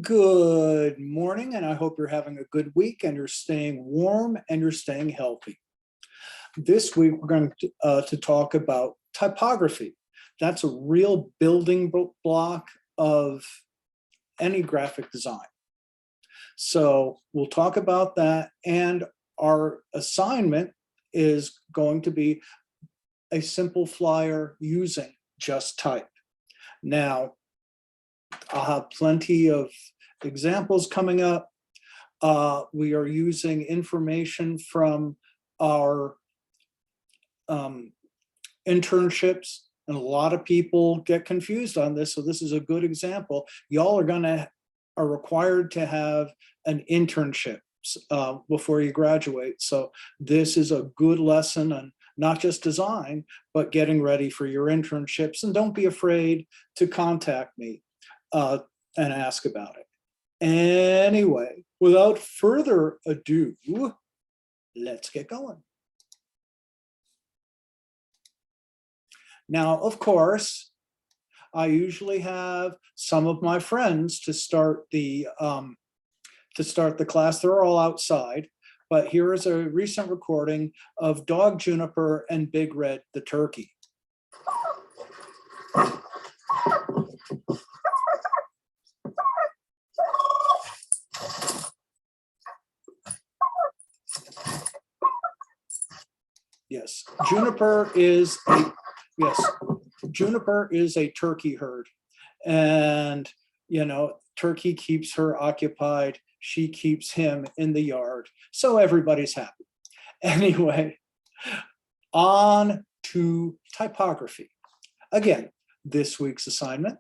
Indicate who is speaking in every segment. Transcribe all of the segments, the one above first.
Speaker 1: Good morning, and I hope you're having a good week and you're staying warm and you're staying healthy. This week, we're going to talk about typography. That's a real building block of any graphic design. So we'll talk about that, and our assignment is going to be a simple flyer using just type. Now, I'll have plenty of examples coming up. We are using information from our internships, and a lot of people get confused on this, so this is a good example. Y'all are required to have an internship before you graduate, so this is a good lesson on not just design, but getting ready for your internships. And don't be afraid to contact me and ask about it. Anyway, without further ado, let's get going. Now, of course, I usually have some of my friends to start the class. They're all outside, but here is a recent recording of Dog Juniper and Big Red the turkey. Yes, Juniper is a turkey herd, and turkey keeps her occupied. She keeps him in the yard, so everybody's happy. Anyway, on to typography. Again, this week's assignment,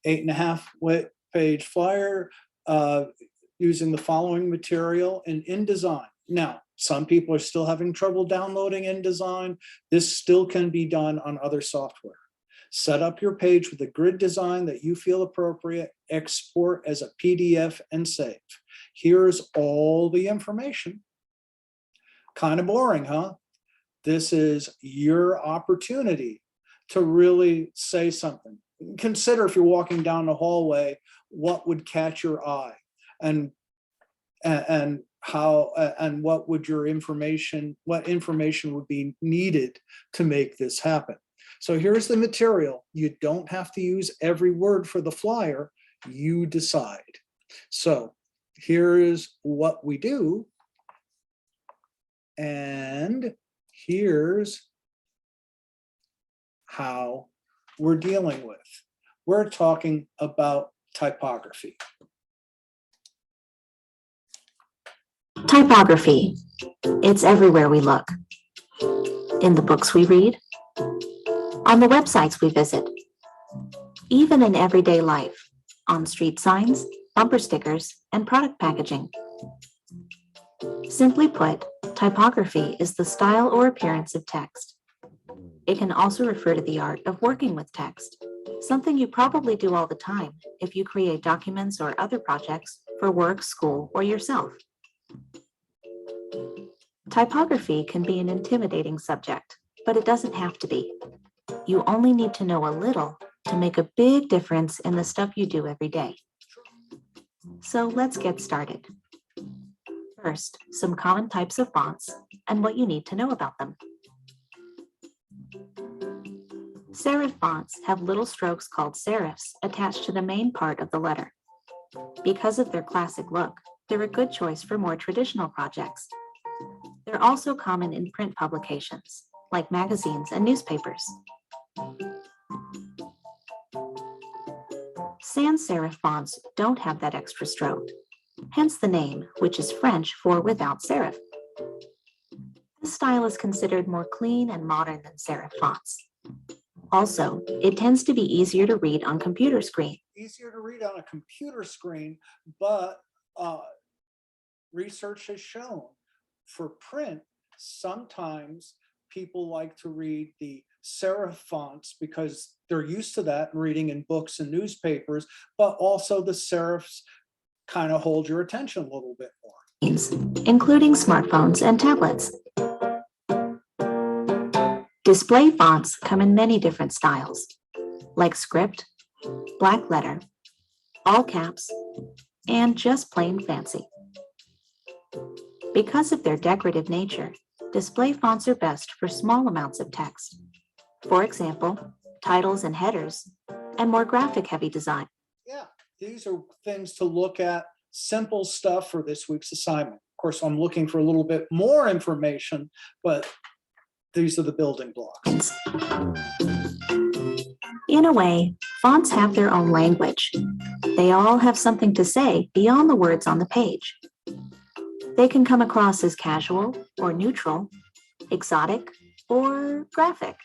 Speaker 1: 8.5 page flyer using the following material in InDesign. Now, some people are still having trouble downloading InDesign. This still can be done on other software. Set up your page with a grid design that you feel appropriate, export as a PDF, and save. Here's all the information. Kind of boring, huh? This is your opportunity to really say something. Consider, if you're walking down the hallway, what would catch your eye, and how and what information would be needed to make this happen. So here's the material. You don't have to use every word for the flyer. You decide. So here's what we do, and here's how we're dealing with. We're talking about typography.
Speaker 2: Typography. It's everywhere we look. In the books we read, on the websites we visit, even in everyday life, on street signs, bumper stickers, and product packaging. Simply put, typography is the style or appearance of text. It can also refer to the art of working with text, something you probably do all the time if you create documents or other projects for work, school, or yourself. Typography can be an intimidating subject, but it doesn't have to be. You only need to know a little to make a big difference in the stuff you do every day. So let's get started. First, some common types of fonts and what you need to know about them. Serif fonts have little strokes called serifs attached to the main part of the letter. Because of their classic look, they're a good choice for more traditional projects. They're also common in print publications, like magazines and newspapers. Sans serif fonts don't have that extra stroke, hence the name, which is French for without serif. This style is considered more clean and modern than serif fonts. Also, it tends to be easier to read on computer screen.
Speaker 1: Easier to read on a computer screen, but research has shown for print, sometimes people like to read the serif fonts because they're used to that and reading in books and newspapers, but also the serifs kind of hold your attention a little bit more.
Speaker 2: Including smartphones and tablets. Display fonts come in many different styles, like script, black letter, all caps, and just plain fancy. Because of their decorative nature, display fonts are best for small amounts of text. For example, titles and headers, and more graphic-heavy design.
Speaker 1: Yeah, these are things to look at, simple stuff for this week's assignment. Of course, I'm looking for a little bit more information, but these are the building blocks.
Speaker 2: In a way, fonts have their own language. They all have something to say beyond the words on the page. They can come across as casual or neutral, exotic or graphic.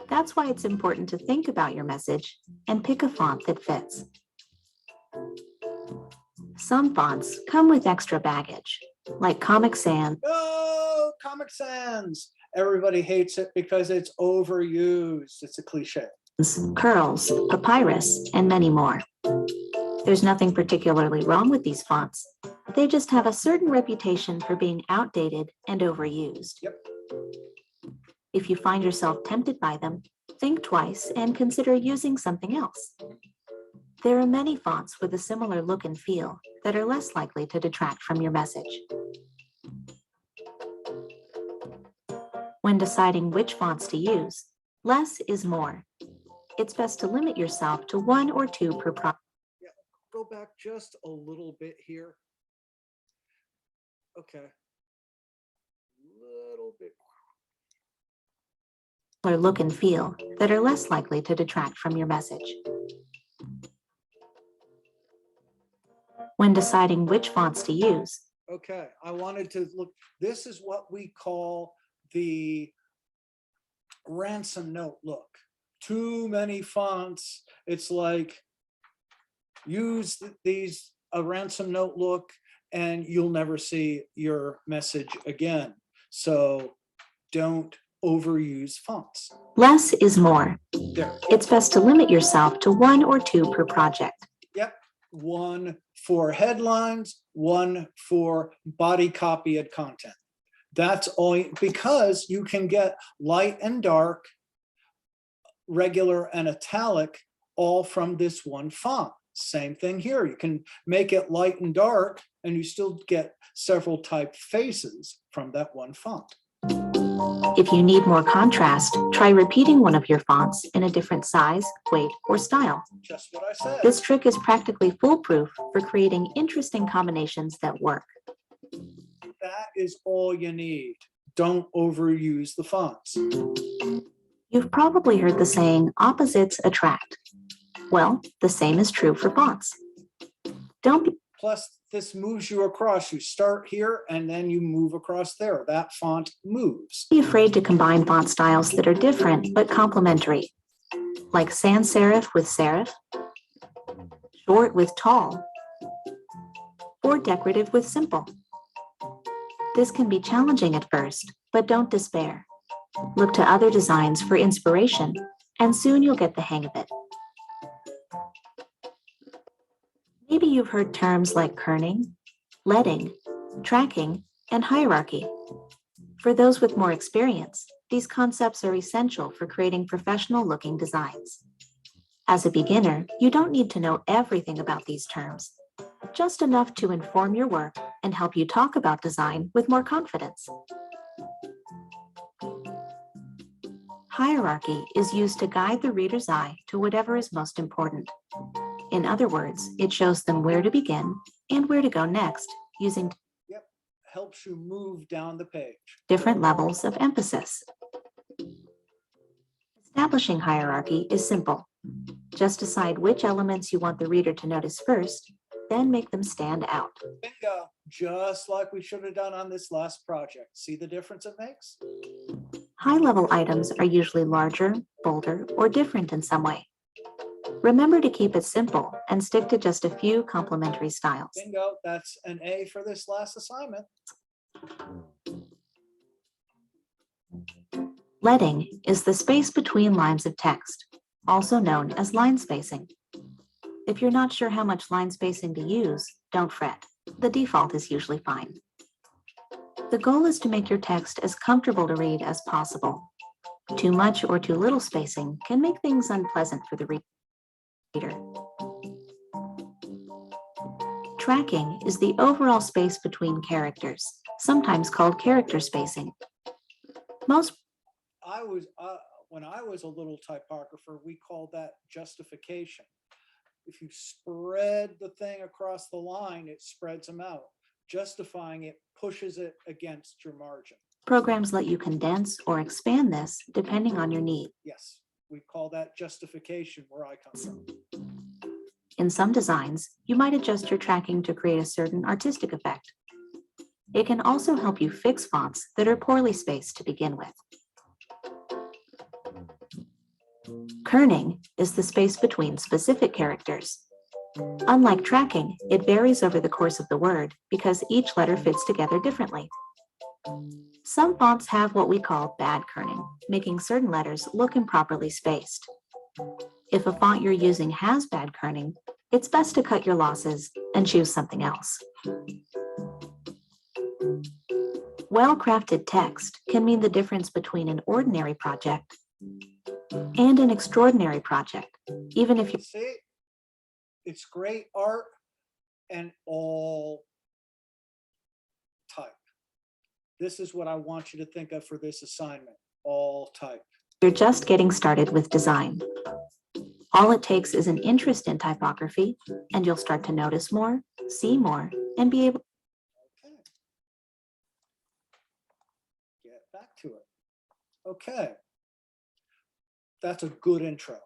Speaker 2: That's why it's important to think about your message and pick a font that fits. Some fonts come with extra baggage, like Comic Sans.
Speaker 1: Oh, Comic Sans. Everybody hates it because it's overused. It's a cliche.
Speaker 2: Curls, Papyrus, and many more. There's nothing particularly wrong with these fonts. They just have a certain reputation for being outdated and overused.
Speaker 1: Yep.
Speaker 2: If you find yourself tempted by them, think twice and consider using something else. There are many fonts with a similar look and feel that are less likely to detract from your message. When deciding which fonts to use, less is more. It's best to limit yourself to 1 or 2 per project.
Speaker 1: Yeah, go back just a little bit here. Okay. Little bit.
Speaker 2: Look and feel that are less likely to detract from your message. When deciding which fonts to use.
Speaker 1: Okay, I wanted to look, this is what we call the ransom note look. Too many fonts. It's like use a ransom note look and you'll never see your message again. So don't overuse fonts.
Speaker 2: Less is more.
Speaker 1: There.
Speaker 2: It's best to limit yourself to 1 or 2 per project.
Speaker 1: Yep, 1 for headlines, 1 for body copied content. That's all, because you can get light and dark, regular and italic, all from this one font. Same thing here. You can make it light and dark, and you still get several typefaces from that one font.
Speaker 2: If you need more contrast, try repeating one of your fonts in a different size, weight, or style.
Speaker 1: Just what I said.
Speaker 2: This trick is practically foolproof for creating interesting combinations that work.
Speaker 1: That is all you need. Don't overuse the fonts.
Speaker 2: You've probably heard the saying, opposites attract. Well, the same is true for fonts. Don't be
Speaker 1: Plus, this moves you across. You start here and then you move across there. That font moves.
Speaker 2: afraid to combine font styles that are different but complementary, like sans serif with serif, short with tall, or decorative with simple. This can be challenging at first, but don't despair. Look to other designs for inspiration, and soon you'll get the hang of it. Maybe you've heard terms like kerning, leading, tracking, and hierarchy. For those with more experience, these concepts are essential for creating professional-looking designs. As a beginner, you don't need to know everything about these terms, just enough to inform your work and help you talk about design with more confidence. Hierarchy is used to guide the reader's eye to whatever is most important. In other words, it shows them where to begin and where to go next using
Speaker 1: Helps you move down the page.
Speaker 2: Different levels of emphasis. Establishing hierarchy is simple. Just decide which elements you want the reader to notice first, then make them stand out.
Speaker 1: Bingo, just like we should have done on this last project. See the difference it makes?
Speaker 2: High-level items are usually larger, bolder, or different in some way. Remember to keep it simple and stick to just a few complementary styles.
Speaker 1: Bingo, that's an A for this last assignment.
Speaker 2: Leading is the space between lines of text, also known as line spacing. If you're not sure how much line spacing to use, don't fret. The default is usually fine. The goal is to make your text as comfortable to read as possible. Too much or too little spacing can make things unpleasant for the reader. reader. Tracking is the overall space between characters, sometimes called character spacing. Most
Speaker 1: When I was a little typographer, we called that justification. If you spread the thing across the line, it spreads them out. Justifying it pushes it against your margin.
Speaker 2: programs let you condense or expand this depending on your need.
Speaker 1: Yes, we call that justification where I come from.
Speaker 2: In some designs, you might adjust your tracking to create a certain artistic effect. It can also help you fix fonts that are poorly spaced to begin with. Kerning is the space between specific characters. Unlike tracking, it varies over the course of the word because each letter fits together differently. Some fonts have what we call bad kerning, making certain letters look improperly spaced. If a font you're using has bad kerning, it's best to cut your losses and choose something else. Well-crafted text can mean the difference between an ordinary project and an extraordinary project, even if you
Speaker 1: see, it's great art and all type. This is what I want you to think of for this assignment, all type.
Speaker 2: You're just getting started with design. All it takes is an interest in typography, and you'll start to notice more, see more, and be able.
Speaker 1: Okay. Get back to it. Okay. That's a good intro.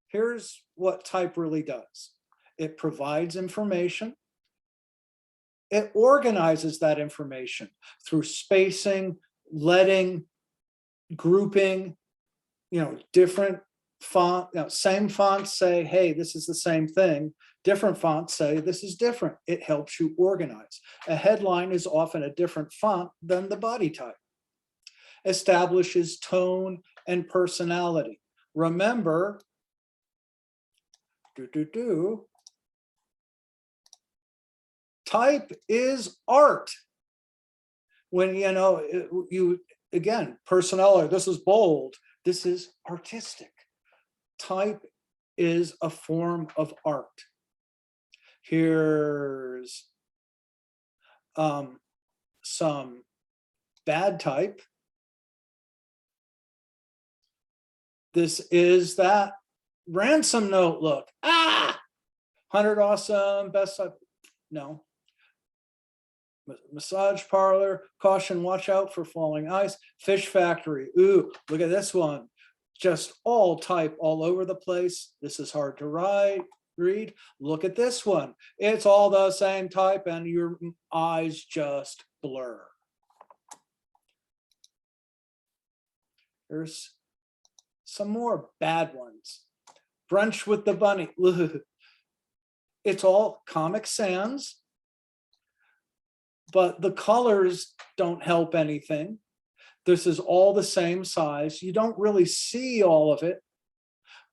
Speaker 1: Here's what type really does. It provides information. It organizes that information through spacing, leading, grouping, different font, same fonts say, hey, this is the same thing. Different fonts say this is different. It helps you organize. A headline is often a different font than the body type. Establishes tone and personality. Remember, type is art. When again, personality, this is bold, this is artistic. Type is a form of art. Here's some bad type. This is that ransom note look. 100 awesome, best type. No. Massage parlor, caution, watch out for falling ice. Fish factory. Ooh, look at this one. Just all type all over the place. This is hard to read. Look at this one. It's all the same type and your eyes just blur. There's some more bad ones. Brunch with the bunny. It's all Comic Sans, but the colors don't help anything. This is all the same size. You don't really see all of it.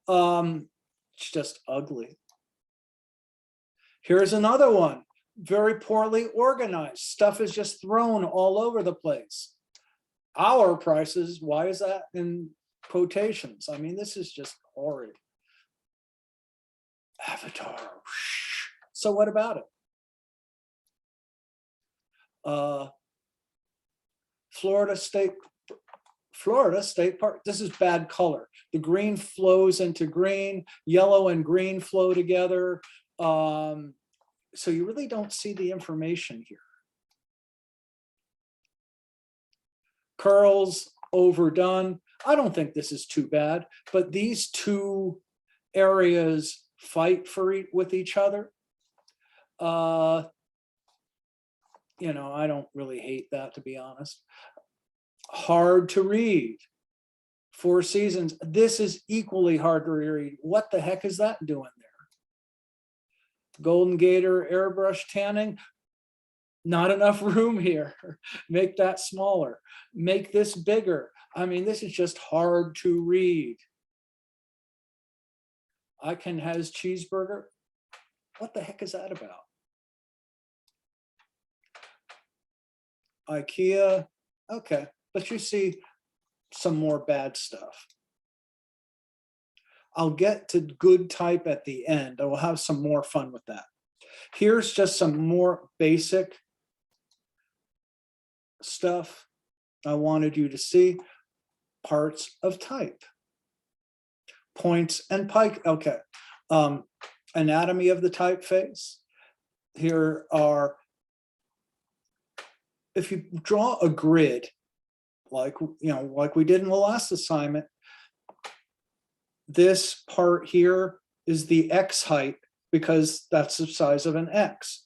Speaker 1: It's just ugly. Here's another one. Very poorly organized. Stuff is just thrown all over the place. Our prices, why is that in quotations? I mean, this is just horrid. Avatar. So what about it? Florida State Park. This is bad color. The green flows into green, yellow and green flow together. So you really don't see the information here. Curls, overdone. I don't think this is too bad, but these two areas fight with each other. I don't really hate that, to be honest. Hard to read. Four Seasons. This is equally hard to read. What the heck is that doing there? Golden Gator airbrush tanning. Not enough room here. Make that smaller. Make this bigger. I mean, this is just hard to read. Icon has cheeseburger. What the heck is that about? IKEA. Okay, but you see some more bad stuff. I'll get to good type at the end. I will have some more fun with that. Here's just some more basic stuff I wanted you to see. Parts of type. Points and pike. Okay. Anatomy of the typeface. Here are, if you draw a grid, like we did in the last assignment, this part here is the X height because that's the size of an X.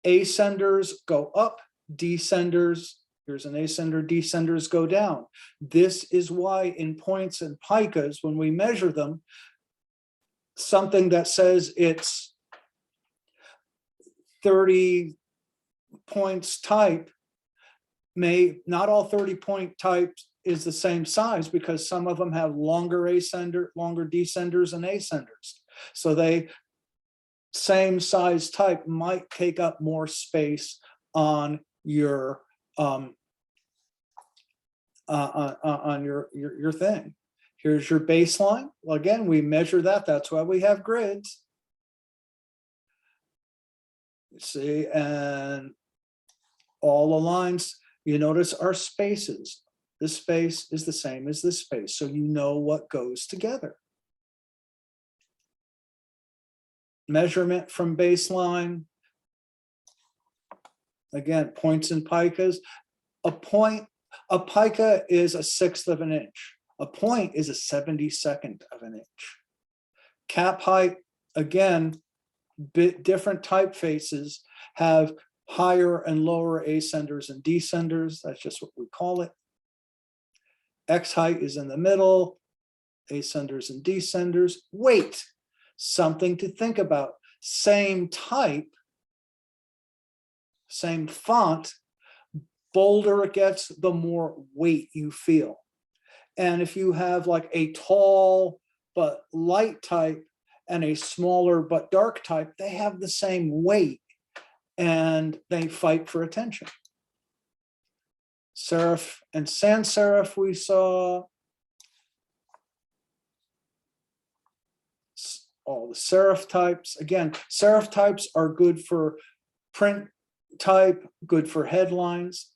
Speaker 1: Ascenders go up, descenders, here's an ascender, descenders go down. This is why in points and picas, when we measure them, something that says it's 30 points type may, not all 30 point types is the same size because some of them have longer descenders and ascenders. So they, same size type might take up more space on your on your thing. Here's your baseline. Well, again, we measure that. That's why we have grids. See, and all the lines, you notice, are spaces. This space is the same as this space, so you know what goes together. Measurement from baseline. Again, points and picas. A pica is 1/6 of an inch. A point is 1/72 of an inch. Cap height, again, different typefaces have higher and lower ascenders and descenders. That's just what we call it. X height is in the middle, ascenders and descenders. Weight, something to think about. Same type, same font, bolder it gets, the more weight you feel. And if you have like a tall but light type and a smaller but dark type, they have the same weight and they fight for attention. Serif and sans serif we saw. All the serif types. Again, serif types are good for print type, good for headlines.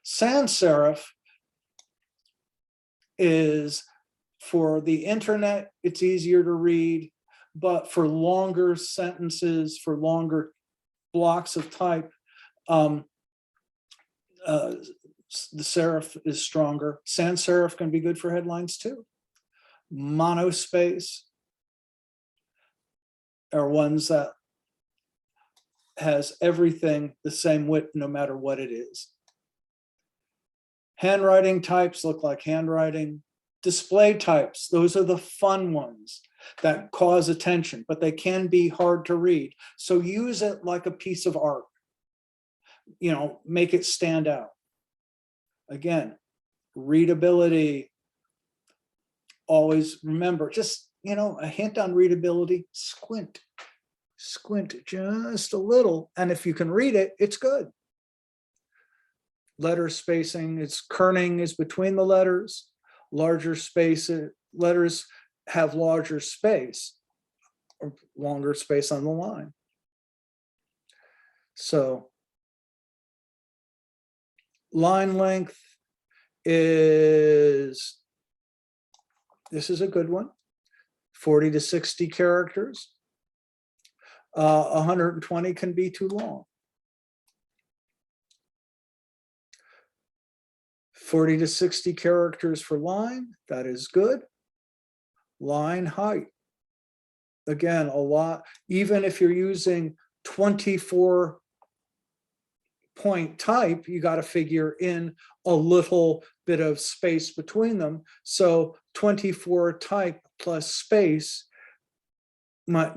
Speaker 1: Sans serif is for the internet, it's easier to read, but for longer sentences, for longer blocks of type, the serif is stronger. Sans serif can be good for headlines too. Monospace are ones that has everything the same width no matter what it is. Handwriting types look like handwriting. Display types, those are the fun ones that cause attention, but they can be hard to read. So use it like a piece of art. Make it stand out. Again, readability, always remember, just, a hint on readability, squint just a little. And if you can read it, it's good. Letter spacing, kerning is between the letters. Larger space, letters have larger space or longer space on the line. So line length is, this is a good one, 40 to 60 characters. 120 can be too long. 40 to 60 characters for line, that is good. Line height, again, a lot, even if you're using 24 point type, you got to figure in a little bit of space between them. So 24 type plus space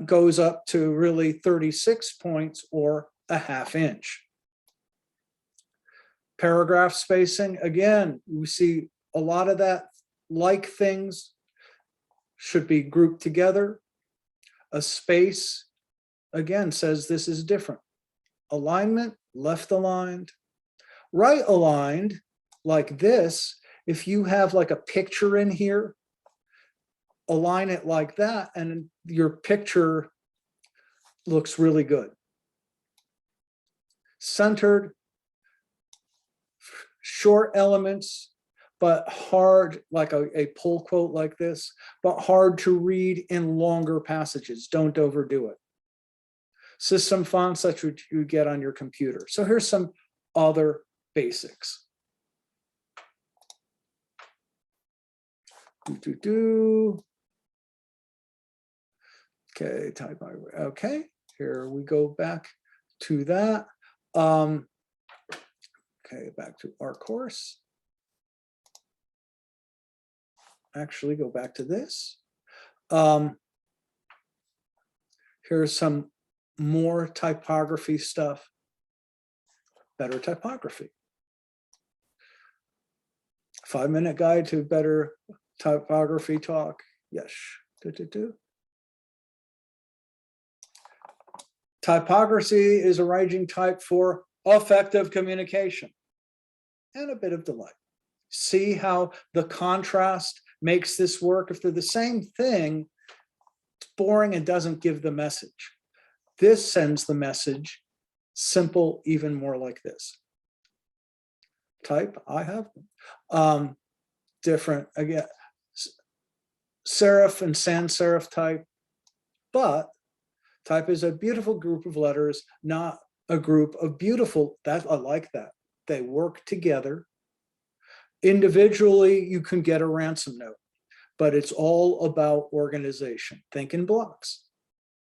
Speaker 1: goes up to really 36 points or a ½ inch. Paragraph spacing, again, we see a lot of that, like things should be grouped together. A space, again, says this is different. Alignment, left aligned. Right aligned, like this, if you have like a picture in here, align it like that, and your picture looks really good. Centered, short elements, but hard, like a pull quote like this, but hard to read in longer passages. Don't overdo it. System fonts that you get on your computer. So here's some other basics. Okay, typography. Okay, here we go back to that. Okay, back to our course. Actually, go back to this. Here's some more typography stuff. Better typography. 5-minute guide to better typography talk. Yes. Typography is arranging type for effective communication and a bit of delay. See how the contrast makes this work? If they're the same thing, it's boring and doesn't give the message. This sends the message simple, even more like this. Type, I have different, again, serif and sans serif type, but type is a beautiful group of letters, not a group of beautiful. That I like that. They work together. Individually, you can get a ransom note, but it's all about organization. Think in blocks.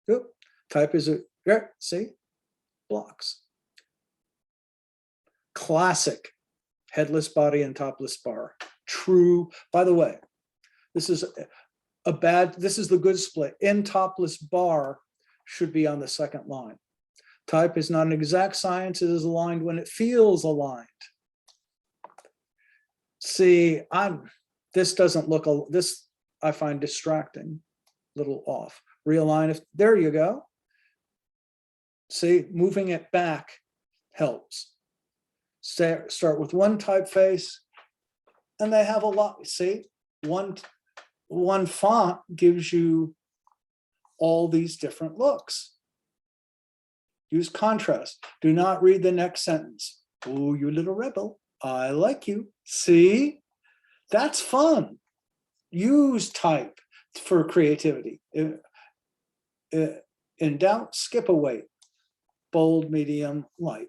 Speaker 1: Yep. Type is a, yeah, see, blocks. Classic headless body and topless bar. True. By the way, this is this is the good split. In topless bar should be on the second line. Type is not an exact science. It is aligned when it feels aligned. See, this doesn't look, this I find distracting, little off. Realign, if there you go. See, moving it back helps. Start with one typeface, and they have a lot. See, one font gives you all these different looks. Use contrast. Do not read the next sentence. Oh, you little rebel. I like you. See, that's fun. Use type for creativity. In doubt, skip away. Bold, medium, light.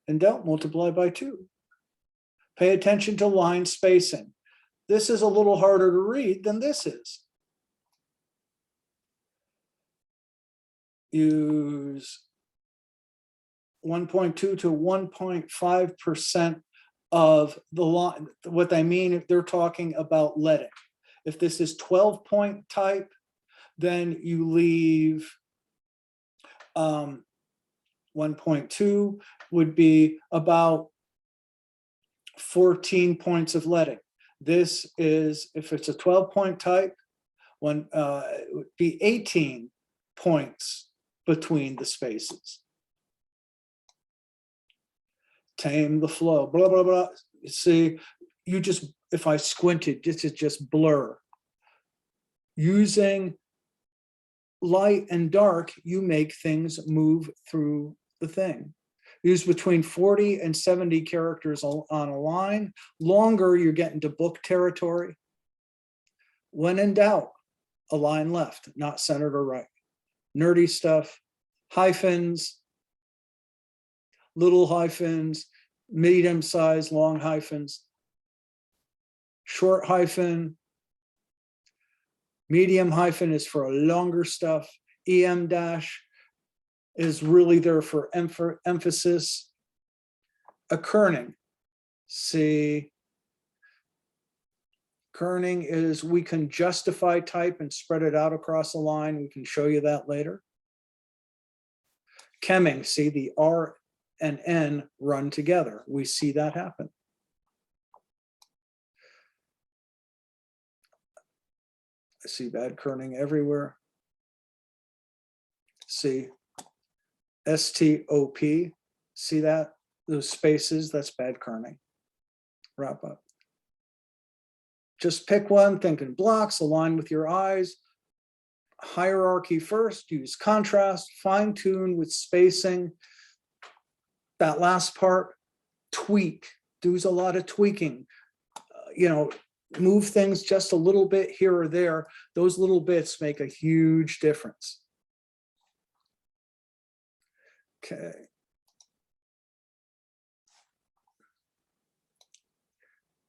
Speaker 1: In doubt, multiply by 2. Pay attention to line spacing. This is a little harder to read than this is. Use 1.2 to 1.5% of the line. What they mean, if they're talking about leading. If this is 12-point type, then you leave 1.2 would be about 14 points of leading. This is, if it's a 12-point type, it would be 18 points between the spaces. Tame the flow, blah, blah, blah. See, you just, if I squinted, this is just blur. Using light and dark, you make things move through the thing. Use between 40 and 70 characters on a line. Longer, you're getting to book territory. When in doubt, a line left, not centered or right. Nerdy stuff, hyphens, little hyphens, medium size, long hyphens, short hyphen, medium hyphen is for longer stuff. EM dash is really there for emphasis. A kerning. See, kerning is we can justify type and spread it out across the line. We can show you that later. Chemming, see the R and N run together. We see that happen. I see bad kerning everywhere. See STOP, see that? Those spaces, that's bad kerning. Wrap up. just pick one, think in blocks, align with your eyes. Hierarchy first, use contrast, fine tune with spacing. That last part, tweak, do a lot of tweaking. Move things just a little bit here or there. Those little bits make a huge difference. Okay.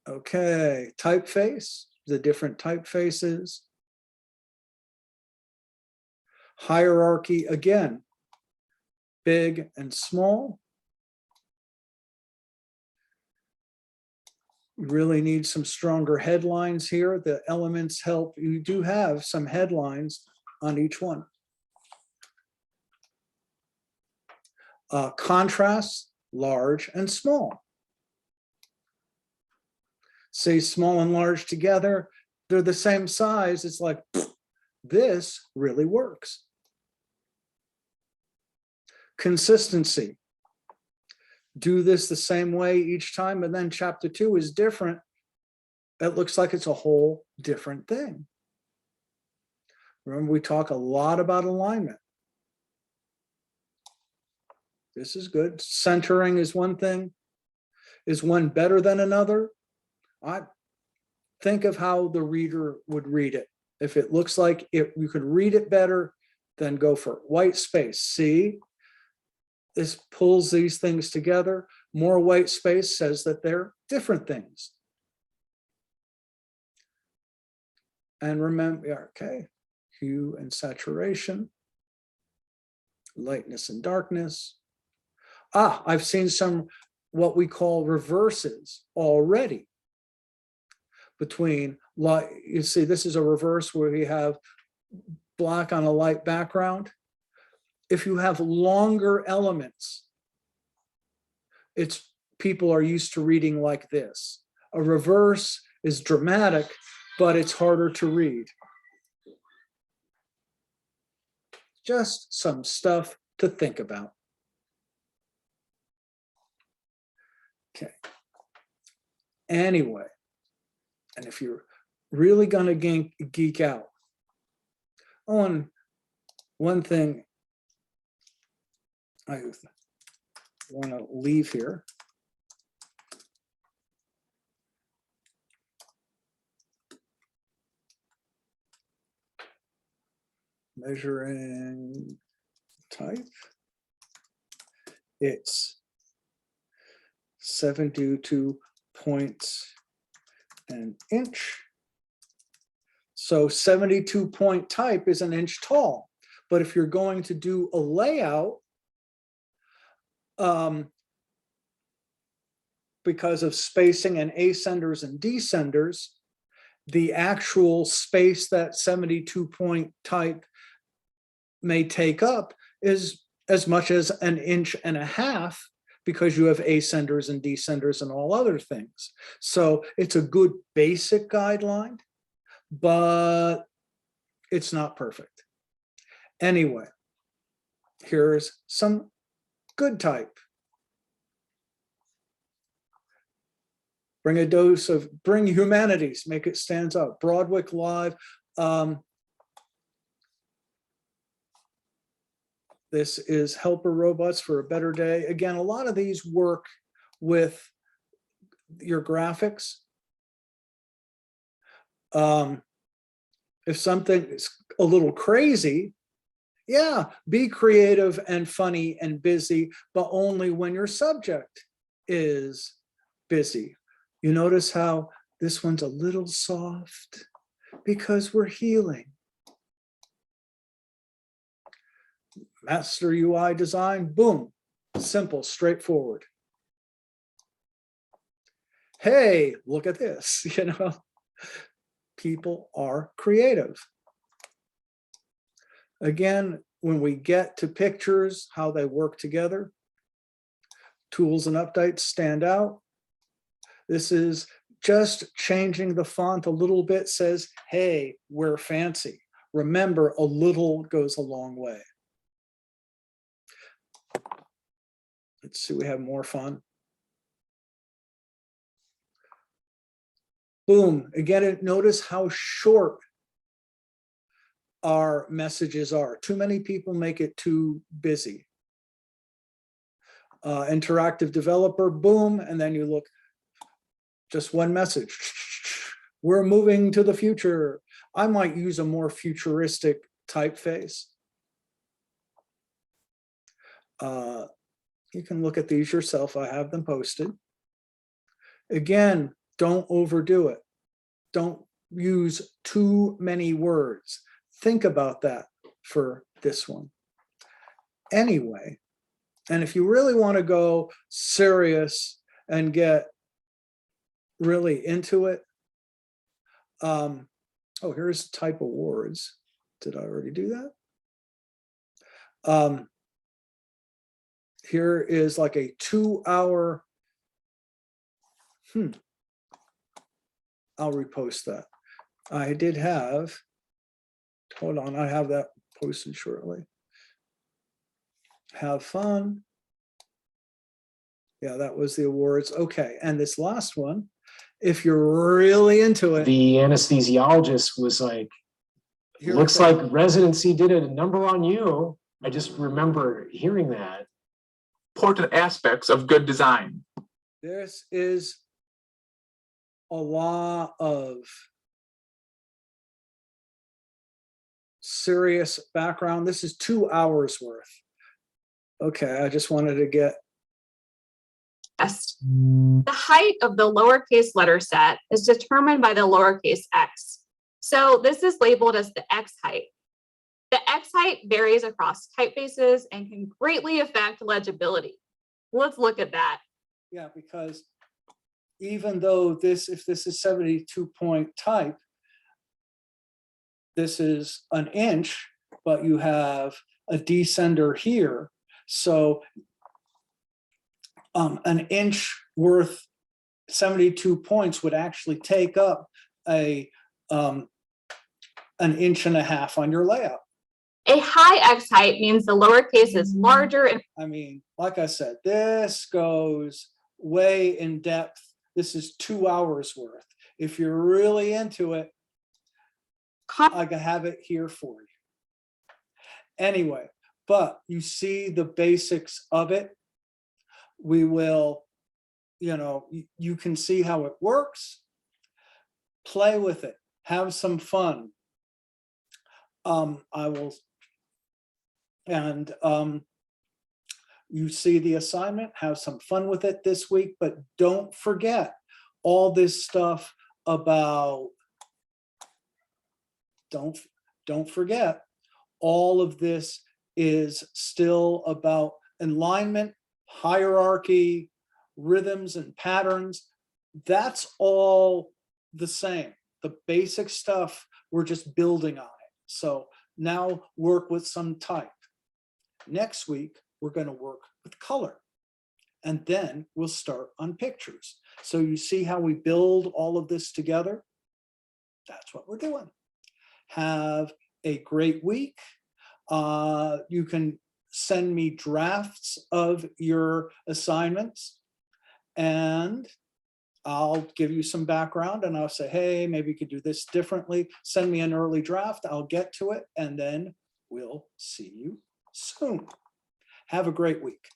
Speaker 1: Okay, typeface, the different typefaces. Hierarchy, again, big and small. We really need some stronger headlines here. The elements help. You do have some headlines on each one. Contrast, large and small. Say small and large together, they're the same size. It's like, this really works. Consistency. Do this the same way each time, and then chapter 2 is different. It looks like it's a whole different thing. Remember, we talk a lot about alignment. This is good. Centering is one thing. Is one better than another? I think of how the reader would read it. If it looks like you could read it better, then go for it. White space. See, this pulls these things together. More white space says that they're different things. And remember, okay, hue and saturation, lightness and darkness. I've seen some what we call reverses already. Between light, you see, this is a reverse where we have black on a light background. If you have longer elements, people are used to reading like this. A reverse is dramatic, but it's harder to read. Just some stuff to think about. Okay. Anyway, and if you're really gonna geek out on one thing I want to leave here. Measuring type. It's 72 points an inch. So 72-point type is an inch tall. But if you're going to do a layout, because of spacing and ascenders and descenders, the actual space that 72-point type may take up is as much as 1.5 inches, because you have ascenders and descenders and all other things. So it's a good basic guideline, but it's not perfect. Anyway, here's some good type. Bring humanities, make it stand out. Broadwick Live. This is Helper Robots for a Better Day. Again, a lot of these work with your graphics. If something is a little crazy, yeah, be creative and funny and busy, but only when your subject is busy. You notice how this one's a little soft because we're healing. Master UI design, boom, simple, straightforward. Hey, look at this, people are creative. Again, when we get to pictures, how they work together, tools and updates stand out. This is just changing the font a little bit, says, hey, we're fancy. Remember, a little goes a long way. Let's see, we have more fun. Boom. Again, notice how short our messages are. Too many people make it too busy. Interactive developer, boom, and then you look, just one message. We're moving to the future. I might use a more futuristic typeface. You can look at these yourself. I have them posted. Again, don't overdo it. Don't use too many words. Think about that for this one. Anyway, and if you really want to go serious and get really into it, oh, here's Type Awards. Did I already do that? Here is like a 2-hour, I'll repost that. I did have, hold on, I have that posted shortly. Have fun. Yeah, that was the awards. Okay, and this last one, if you're really into it.
Speaker 3: The anesthesiologist was like, looks like residency did a number on you. I just remember hearing that.
Speaker 4: Important aspects of good design.
Speaker 1: This is a lot of serious background. This is 2 hours worth. Okay, I just wanted to get.
Speaker 5: The height of the lowercase letter set is determined by the lowercase x. So this is labeled as the x height. The x height varies across typefaces and can greatly affect legibility. Let's look at that.
Speaker 1: Yeah, because even though if this is 72-point type, this is an inch, but you have a descender here. So an inch worth 72 points would actually take up an inch and a half on your layout.
Speaker 5: A high x height means the lowercase is larger. And
Speaker 1: I mean, like I said, this goes way in depth. This is 2 hours worth. If you're really into it, I can have it here for you. Anyway, but you see the basics of it. We will, you can see how it works. Play with it. Have some fun. You see the assignment, have some fun with it this week, but don't forget all this stuff about, don't forget, all of this is still about alignment, hierarchy, rhythms and patterns. That's all the same. The basic stuff, we're just building on it. So now work with some type. Next week, we're going to work with color. And then we'll start on pictures. So you see how we build all of this together? That's what we're doing. Have a great week. You can send me drafts of your assignments and I'll give you some background and I'll say, hey, maybe you could do this differently. Send me an early draft. I'll get to it and then we'll see you soon. Have a great week.